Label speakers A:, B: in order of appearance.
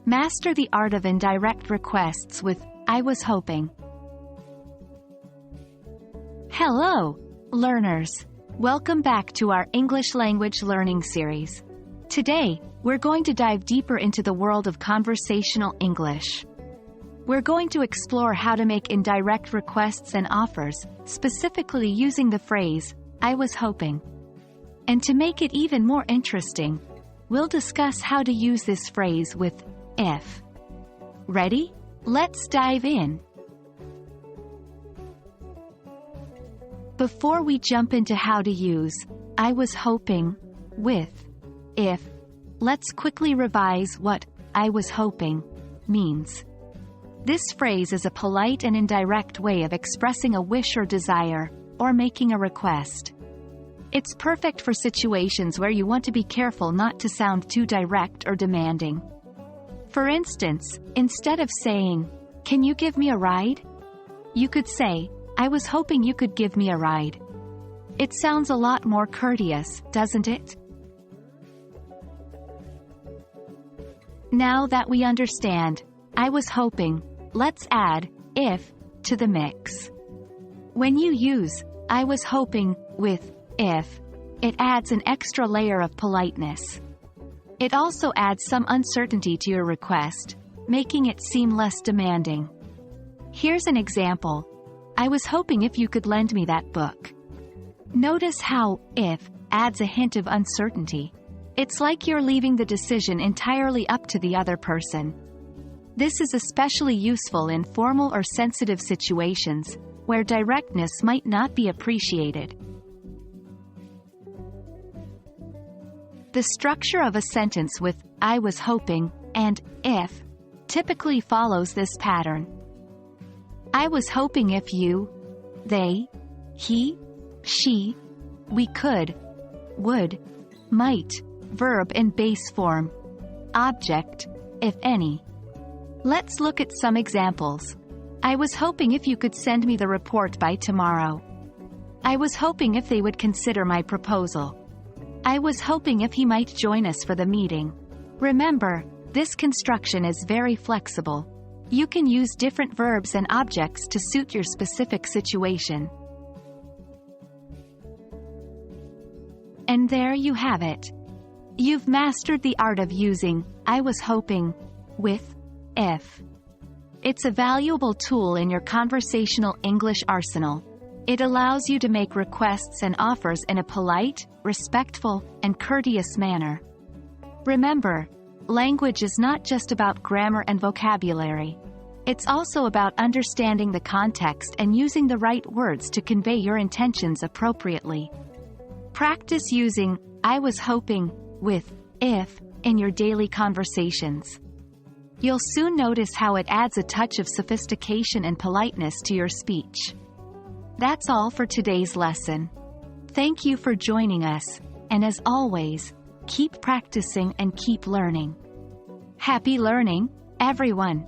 A: Master the art of indirect requests with I was hoping. Hello, learners. Welcome back to our English language learning series. Today, we're going to dive deeper into the world of conversational English. We're going to explore how to make indirect requests and offers, specifically using the phrase, I was hoping. And to make it even more interesting, we'll discuss how to use this phrase with if. Ready? Let's dive in. Before we jump into how to use I was hoping with if, let's quickly revise what I was hoping means. This phrase is a polite and indirect way of expressing a wish or desire, or making a request. It's perfect for situations where you want to be careful not to sound too direct or demanding. For instance, instead of saying, "Can you give me a ride?" you could say, "I was hoping you could give me a ride." It sounds a lot more courteous, doesn't it? Now that we understand, I was hoping, let's add if to the mix. When you use I was hoping with if, it adds an extra layer of politeness. It also adds some uncertainty to your request, making it seem less demanding. Here's an example. I was hoping if you could lend me that book. Notice how if adds a hint of uncertainty. It's like you're leaving the decision entirely up to the other person. This is especially useful in formal or sensitive situations, where directness might not be appreciated. The structure of a sentence with I was hoping and if typically follows this pattern. I was hoping if you, they, he, she, we could, would, might, verb in base form, object, if any. Let's look at some examples. I was hoping if you could send me the report by tomorrow. I was hoping if they would consider my proposal. I was hoping if he might join us for the meeting. Remember, this construction is very flexible. You can use different verbs and objects to suit your specific situation. And there you have it. You've mastered the art of using I was hoping with if. It's a valuable tool in your conversational English arsenal. It allows you to make requests and offers in a polite, respectful, and courteous manner. Remember, language is not just about grammar and vocabulary. It's also about understanding the context and using the right words to convey your intentions appropriately. Practice using I was hoping with if in your daily conversations. You'll soon notice how it adds a touch of sophistication and politeness to your speech. That's all for today's lesson. Thank you for joining us, and as always, keep practicing and keep learning. Happy learning, everyone!